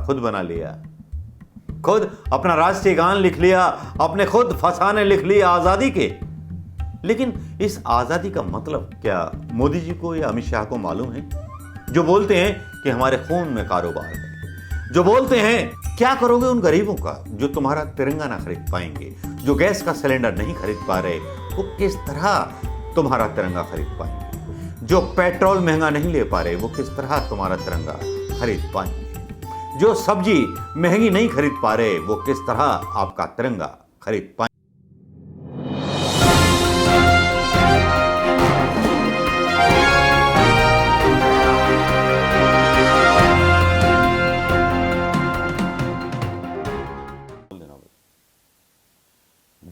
खुद बना लिया, खुद अपना राष्ट्रीय गान लिख लिया, अपने खुद फसाने लिख लिए आजादी के। लेकिन इस आजादी का मतलब क्या मोदी जी को या अमित शाह को मालूम है? जो बोलते हैं कि हमारे खून में कारोबार है, जो बोलते हैं क्या करोगे उन गरीबों का जो तुम्हारा तिरंगा ना खरीद पाएंगे, जो गैस का सिलेंडर नहीं खरीद पा रहे, वो किस तरह तुम्हारा तिरंगा खरीद पाएंगे, जो पेट्रोल महंगा नहीं ले पा रहे, वो किस तरह तुम्हारा तिरंगा खरीद पाएंगे, जो सब्जी महंगी नहीं खरीद पा रहे, वो किस तरह आपका तिरंगा खरीद पाएंगे।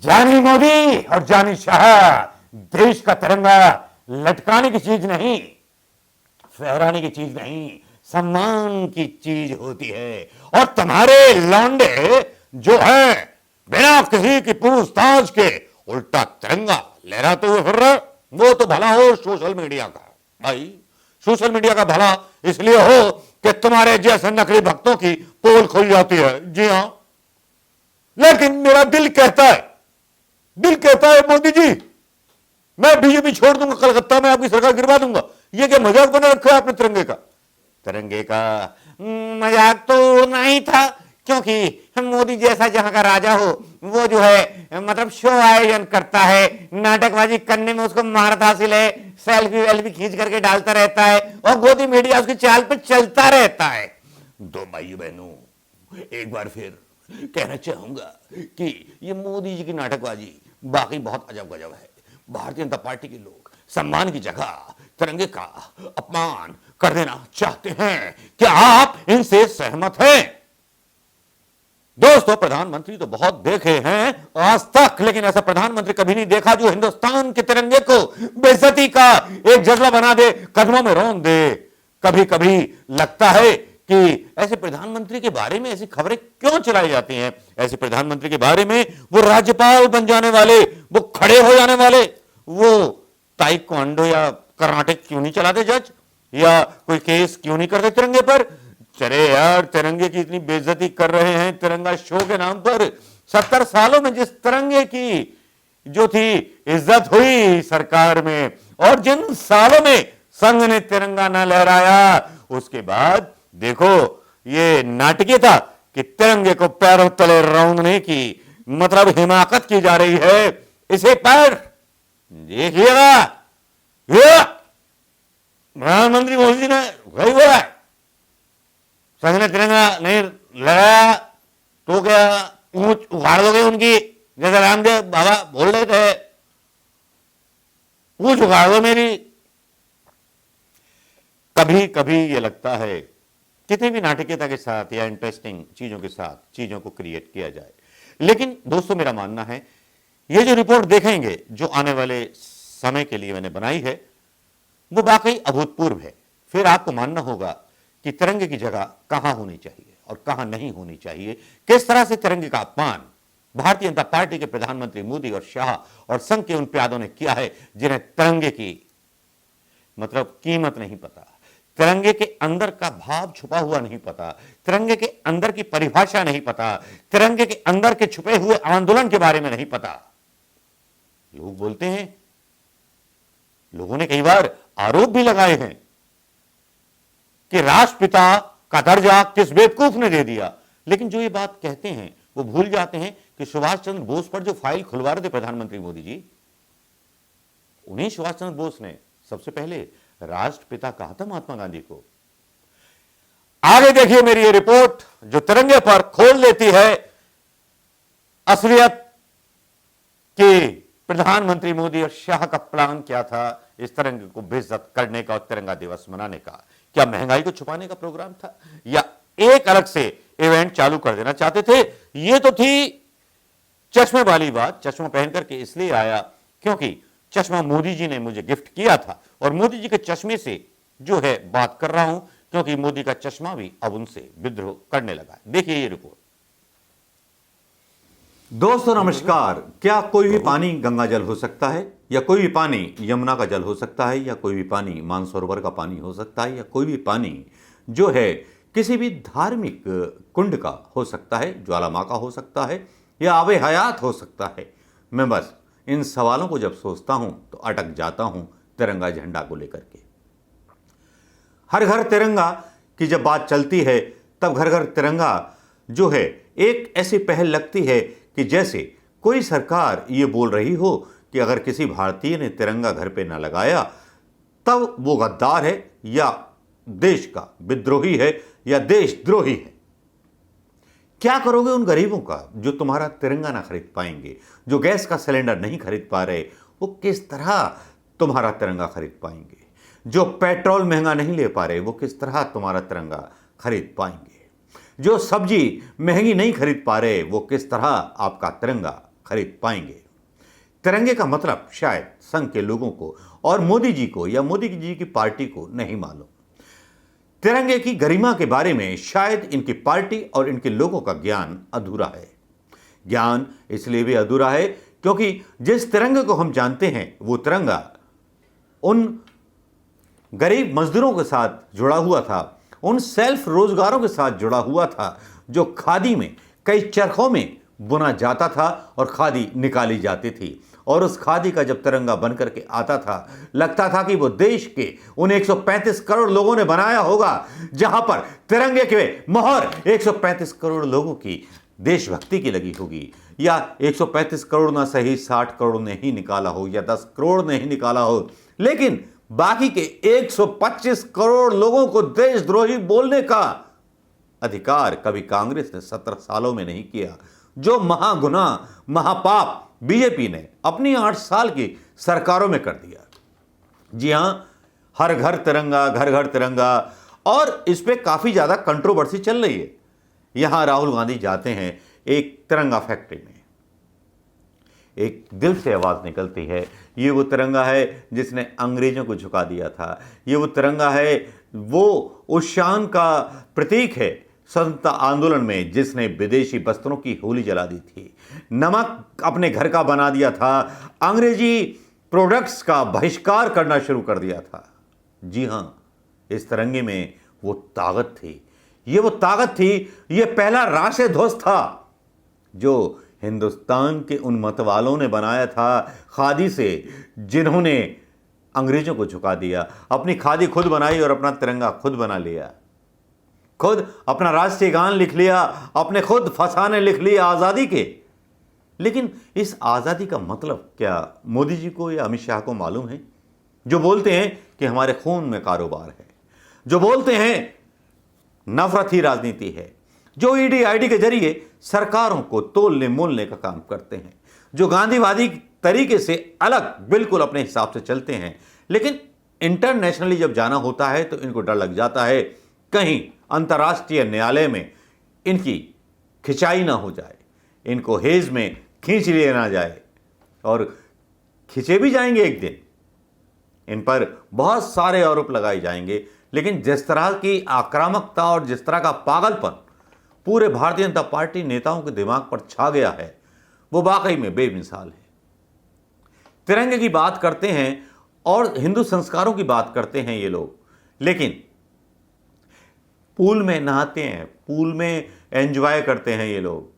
जानी मोदी और जानी शाह, देश का तिरंगा लटकाने की चीज नहीं, फहराने की चीज नहीं, सम्मान की चीज होती है। और तुम्हारे लौंडे जो हैं बिना किसी की पूछताछ के उल्टा तिरंगा लहराते हुए फिर रहे, वो तो भला हो सोशल मीडिया का। भाई सोशल मीडिया का भला इसलिए हो कि तुम्हारे जैसे नकली भक्तों की पोल खुल जाती है। जी हां, लेकिन मेरा दिल कहता है मोदी जी, मैं बीजेपी छोड़ दूंगा, कलकत्ता में आपकी सरकार गिरवा दूंगा। ये क्या मजाक बना रखा है आपने तिरंगे का मजाक तो नहीं था, क्योंकि मोदी जैसा जहां का राजा हो वो जो है मतलब शो आयोजन करता है, नाटकबाजी करने में उसको महारत हासिल है, सेल्फी वेल्फी खींच करके डालता रहता है और गोदी मीडिया उसकी चाल पे चलता रहता है। दो भाइयों बहनों, एक बार फिर कहना चाहूंगा कि ये मोदी जी की नाटकबाजी बाकी बहुत अजब गजब है। भारतीय जनता पार्टी के लोग सम्मान की जगह तिरंगे का अपमान कर देना चाहते हैं। क्या आप इनसे सहमत हैं? दोस्तों, प्रधानमंत्री तो बहुत देखे हैं आज तक, लेकिन ऐसा प्रधानमंत्री कभी नहीं देखा जो हिंदुस्तान के तिरंगे को बेइज्जती का एक जज्बा बना दे, कदमों में रौंद दे। कभी कभी लगता है कि ऐसे प्रधानमंत्री के बारे में ऐसी खबरें क्यों चलाई जाती हैं? ऐसे प्रधानमंत्री के बारे में वो राज्यपाल बन जाने वाले, वो खड़े हो जाने वाले, वो ताइक्वांडो या कराटे क्यों नहीं चलाते जज, या कोई केस क्यों नहीं करते तिरंगे पर? चले यार, तिरंगे की इतनी बेइज्जती कर रहे हैं तिरंगा शो के नाम पर। 70 सालों में जिस तिरंगे की जो थी इज्जत हुई सरकार में, और जिन सालों में संघ ने तिरंगा न लहराया, उसके बाद देखो ये नाटकीयता कि तिरंगे को पैरों तले रौंदने की मतलब हिमाकत की जा रही है। इसे पर देखिएगा, ये प्रधानमंत्री मोदी जी ने वही बोला, संघ ने तिरंगा नहीं लगाया तो क्या ऊंच उखाड़ दोगे उनकी, जैसे रामदेव बाबा बोल रहे थे, ऊंच उखाड़ दो मेरी। कभी कभी ये लगता है कितनी भी नाटकीयता के साथ या इंटरेस्टिंग चीजों के साथ चीजों को क्रिएट किया जाए, लेकिन दोस्तों मेरा मानना है ये जो रिपोर्ट देखेंगे जो आने वाले समय के लिए मैंने बनाई है, वो वाकई अभूतपूर्व है। फिर आपको मानना होगा कि तिरंगे की जगह कहां होनी चाहिए और कहां नहीं होनी चाहिए, किस तरह से तिरंगे का अपमान भारतीय जनता पार्टी के प्रधानमंत्री मोदी और शाह और संघ के उन प्यादों ने किया है जिन्हें तिरंगे की मतलब कीमत नहीं पता, तिरंगे के अंदर का भाव छुपा हुआ नहीं पता, तिरंगे के अंदर की परिभाषा नहीं पता, तिरंगे के अंदर के छुपे हुए आंदोलन के बारे में नहीं पता। लोग बोलते हैं, लोगों ने कई बार आरोप भी लगाए हैं कि राष्ट्रपिता का दर्जा किस बेवकूफ ने दे दिया, लेकिन जो ये बात कहते हैं वो भूल जाते हैं कि सुभाष चंद्र बोस पर जो फाइल खुलवा रहे थे प्रधानमंत्री मोदी जी, उन्हीं सुभाष चंद्र बोस ने सबसे पहले राष्ट्रपिता कहा था महात्मा गांधी को। आगे देखिए मेरी ये रिपोर्ट जो तिरंगे पर खोल देती है असलियत कि प्रधानमंत्री मोदी और शाह का प्लान क्या था इस तिरंगे को बेइज्जत करने का और तिरंगा दिवस मनाने का। क्या महंगाई को छुपाने का प्रोग्राम था या एक अलग से इवेंट चालू कर देना चाहते थे? ये तो थी चश्मे वाली बात। चश्मा पहन करके इसलिए आया क्योंकि चश्मा मोदी जी ने मुझे गिफ्ट किया था और मोदी जी के चश्मे से जो है बात कर रहा हूं, क्योंकि मोदी का चश्मा भी अब उनसे विद्रोह करने लगा। देखिए ये रिपोर्ट। दोस्तों नमस्कार। क्या कोई भी पानी गंगा जल हो सकता है, या कोई भी पानी यमुना का जल हो सकता है, या कोई भी पानी मानसरोवर का पानी हो सकता है, या कोई भी पानी जो है किसी भी धार्मिक कुंड का हो सकता है, ज्वालामाँ का हो सकता है, या आबे हयात हो सकता है। मैं बस इन सवालों को जब सोचता हूं तो अटक जाता हूं तिरंगा झंडा को लेकर के। हर घर तिरंगा की जब बात चलती है तब घर घर तिरंगा जो है एक ऐसी पहल लगती है कि जैसे कोई सरकार ये बोल रही हो कि अगर किसी भारतीय ने तिरंगा घर पे ना लगाया तब वो गद्दार है, या देश का विद्रोही है, या देशद्रोही है। क्या करोगे उन गरीबों का जो तुम्हारा तिरंगा ना खरीद पाएंगे, जो गैस का सिलेंडर नहीं खरीद पा रहे, वो किस तरह तुम्हारा तिरंगा खरीद पाएंगे? जो पेट्रोल महंगा नहीं ले पा रहे, वो किस तरह तुम्हारा तिरंगा खरीद पाएंगे? जो सब्जी महंगी नहीं खरीद पा रहे, वो किस तरह आपका तिरंगा खरीद पाएंगे? तिरंगे का मतलब शायद संघ के लोगों को और मोदी जी को या मोदी जी की पार्टी को नहीं मालूम। तिरंगे की गरिमा के बारे में शायद इनकी पार्टी और इनके लोगों का ज्ञान अधूरा है। ज्ञान इसलिए भी अधूरा है क्योंकि जिस तिरंगे को हम जानते हैं वो तिरंगा उन गरीब मजदूरों के साथ जुड़ा हुआ था, उन सेल्फ रोजगारों के साथ जुड़ा हुआ था जो खादी में कई चरखों में बुना जाता था और खादी निकाली जाती थी। और उस खादी का जब तिरंगा बन करके आता था, लगता था कि वो देश के उन 135 करोड़ लोगों ने बनाया होगा, जहां पर तिरंगे के मोहर 135 करोड़ लोगों की देशभक्ति की लगी होगी। या 135 करोड़ ना सही 60 करोड़ ने ही निकाला हो, या 10 करोड़ ने ही निकाला हो, लेकिन बाकी के 125 करोड़ लोगों को देशद्रोही बोलने का अधिकार कभी कांग्रेस ने 17 सालों में नहीं किया। जो महागुनाह, महापाप बीजेपी ने अपनी 8 साल की सरकारों में कर दिया। जी हां, हर घर तिरंगा, घर घर तिरंगा, और इस पे काफी ज्यादा कंट्रोवर्सी चल रही है। यहां राहुल गांधी जाते हैं एक तिरंगा फैक्ट्री में, एक दिल से आवाज निकलती है, ये वो तिरंगा है जिसने अंग्रेजों को झुका दिया था, ये वो तिरंगा है, वो उस शान का प्रतीक है स्वतंत्रता आंदोलन में जिसने विदेशी वस्त्रों की होली जला दी थी, नमक अपने घर का बना दिया था, अंग्रेजी प्रोडक्ट्स का बहिष्कार करना शुरू कर दिया था। जी हां, इस तिरंगे में वो ताकत थी, ये वो ताकत थी, ये पहला राष्ट्रीय ध्वज था जो हिंदुस्तान के उन मतवालों ने बनाया था, खादी से, जिन्होंने अंग्रेजों को झुका दिया, अपनी खादी खुद बनाई और अपना तिरंगा खुद बना लिया, खुद अपना राष्ट्रीय गान लिख लिया, अपने खुद फसाने लिख लिए आजादी के। लेकिन इस आजादी का मतलब क्या मोदी जी को या अमित शाह को मालूम है? जो बोलते हैं कि हमारे खून में कारोबार है, जो बोलते हैं नफरत ही राजनीति है, जो ईडी आईडी के जरिए सरकारों को तोलने मोलने का काम करते हैं, जो गांधीवादी तरीके से अलग बिल्कुल अपने हिसाब से चलते हैं, लेकिन इंटरनेशनली जब जाना होता है तो इनको डर लग जाता है कहीं अंतर्राष्ट्रीय न्यायालय में इनकी खिंचाई ना हो जाए, इनको हेज में खींच लिया ना जाए, और खींचे भी जाएंगे एक दिन, इन पर बहुत सारे आरोप लगाए जाएंगे। लेकिन जिस तरह की आक्रामकता और जिस तरह का पागलपन पूरे भारतीय जनता पार्टी नेताओं के दिमाग पर छा गया है, वो वाकई में बेमिसाल है। तिरंगे की बात करते हैं और हिंदू संस्कारों की बात करते हैं ये लोग, लेकिन पूल में नहाते हैं, पूल में एंजॉय करते हैं ये लोग।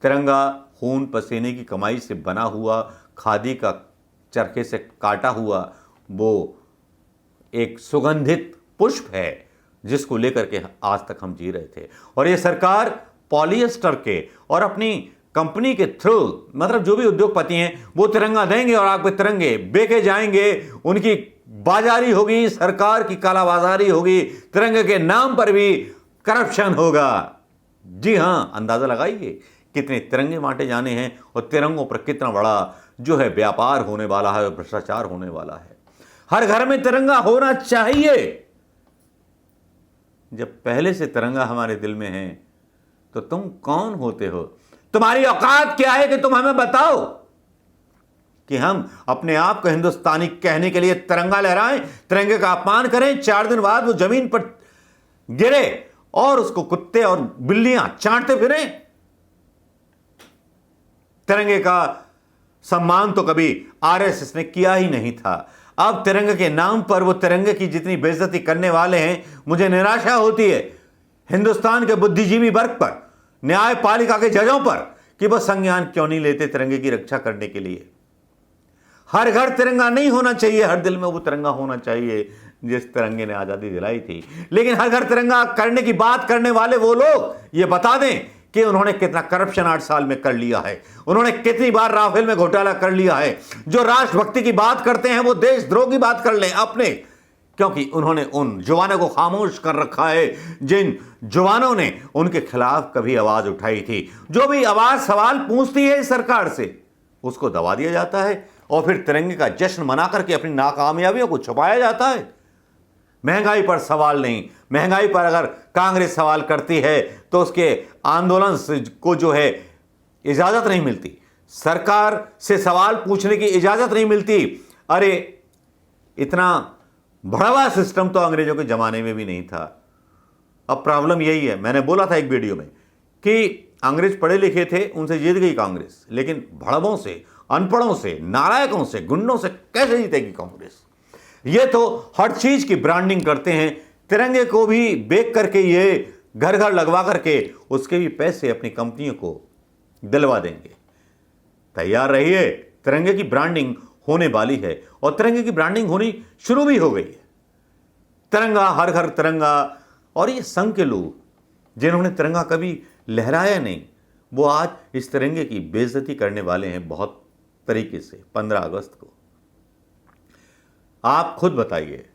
तिरंगा खून पसीने की कमाई से बना हुआ, खादी का चरखे से काटा हुआ वो एक सुगंधित पुष्प है जिसको लेकर के आज तक हम जी रहे थे। और ये सरकार पॉलिएस्टर के और अपनी कंपनी के थ्रू, मतलब जो भी उद्योगपति हैं वो तिरंगा देंगे और आपके तिरंगे बेचे जाएंगे, उनकी बाजारी होगी, सरकार की कालाबाजारी होगी, तिरंगे के नाम पर भी करप्शन होगा। जी हां, अंदाजा लगाइए कितने तिरंगे बांटे जाने हैं और तिरंगों पर कितना बड़ा जो है व्यापार होने वाला है और भ्रष्टाचार होने वाला है। हर घर में तिरंगा होना चाहिए। जब पहले से तिरंगा हमारे दिल में है तो तुम कौन होते हो? तुम्हारी औकात क्या है कि तुम हमें बताओ कि हम अपने आप को हिंदुस्तानी कहने के लिए तिरंगा लहराएं, तिरंगे का अपमान करें, 4 दिन बाद वो जमीन पर गिरे और उसको कुत्ते और बिल्लियां चाटते फिरें। तिरंगे का सम्मान तो कभी आरएसएस ने किया ही नहीं था। अब तिरंगे के नाम पर वो तिरंगे की जितनी बेइज्जती करने वाले हैं, मुझे निराशा होती है हिंदुस्तान के बुद्धिजीवी वर्ग पर, न्यायपालिका के जजों पर, कि वो संज्ञान क्यों नहीं लेते तिरंगे की रक्षा करने के लिए। हर घर तिरंगा नहीं होना चाहिए, हर दिल में वो तिरंगा होना चाहिए जिस तिरंगे ने आजादी दिलाई थी। लेकिन हर घर तिरंगा करने की बात करने वाले वो लोग ये बता दें कि उन्होंने कितना करप्शन 8 साल में कर लिया है, उन्होंने कितनी बार राफेल में घोटाला कर लिया है। जो राष्ट्रभक्ति की बात करते हैं वो देशद्रोह की बात कर लें अपने, क्योंकि उन्होंने उन जुबानों को खामोश कर रखा है जिन जुबानों ने उनके खिलाफ कभी आवाज उठाई थी। जो भी आवाज सवाल पूछती है इस सरकार से, उसको दबा दिया जाता है और फिर तिरंगे का जश्न मना करके अपनी नाकामयाबियों को छुपाया जाता है। महंगाई पर सवाल नहीं, महंगाई पर अगर कांग्रेस सवाल करती है तो उसके आंदोलन को जो है इजाजत नहीं मिलती, सरकार से सवाल पूछने की इजाजत नहीं मिलती। अरे इतना बढ़ावा सिस्टम तो अंग्रेजों के जमाने में भी नहीं था। अब प्रॉब्लम यही है, मैंने बोला था एक वीडियो में कि अंग्रेज पढ़े लिखे थे, उनसे जीत गई कांग्रेस, लेकिन भड़वों से, अनपढ़ों से, नालायकों से, गुंडों से कैसे जीतेगी कांग्रेस। ये तो हर चीज की ब्रांडिंग करते हैं, तिरंगे को भी बेच करके, ये घर घर लगवा करके उसके भी पैसे अपनी कंपनियों को दिलवा देंगे। तैयार रहिए, तिरंगे की ब्रांडिंग होने वाली है और तिरंगे की ब्रांडिंग होनी शुरू भी हो गई है। तिरंगा, हर घर तिरंगा। और ये संघ के लोग जिन्होंने तिरंगा कभी लहराया नहीं, वो आज इस तिरंगे की बेइज्जती करने वाले हैं बहुत तरीके से। 15 अगस्त को आप खुद बताइए,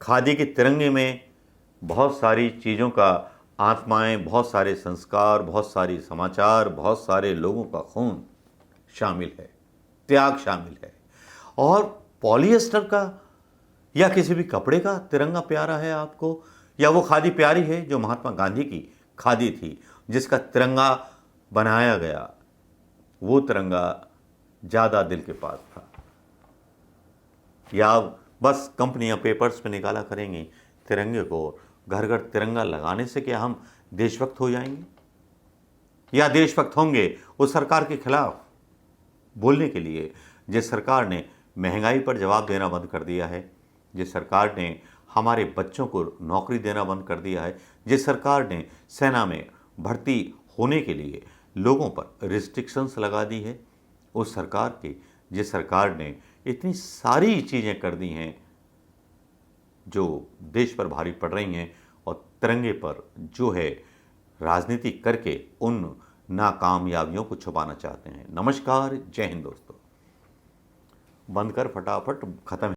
खादी के तिरंगे में बहुत सारी चीज़ों का आत्माएं, बहुत सारे संस्कार, बहुत सारी समाचार, बहुत सारे लोगों का खून शामिल है, त्याग शामिल है। और पॉलिएस्टर का या किसी भी कपड़े का तिरंगा प्यारा है आपको, या वो खादी प्यारी है जो महात्मा गांधी की खादी थी, जिसका तिरंगा बनाया गया, वो तिरंगा ज़्यादा दिल के पास था। या बस कंपनियां पेपर्स में निकाला करेंगी तिरंगे को, घर घर तिरंगा लगाने से क्या हम देशभक्त हो जाएंगे? या देशभक्त होंगे उस सरकार के खिलाफ बोलने के लिए जिस सरकार ने महंगाई पर जवाब देना बंद कर दिया है, जिस सरकार ने हमारे बच्चों को नौकरी देना बंद कर दिया है, जिस सरकार ने सेना में भर्ती होने के लिए लोगों पर रिस्ट्रिक्शंस लगा दी है, उस सरकार की जिस सरकार ने इतनी सारी चीज़ें कर दी हैं जो देश पर भारी पड़ रही हैं, और तिरंगे पर जो है राजनीति करके उन नाकामयाबियों को छुपाना चाहते हैं। नमस्कार, जय हिंद दोस्तों। बंद कर फटाफट, खत्म।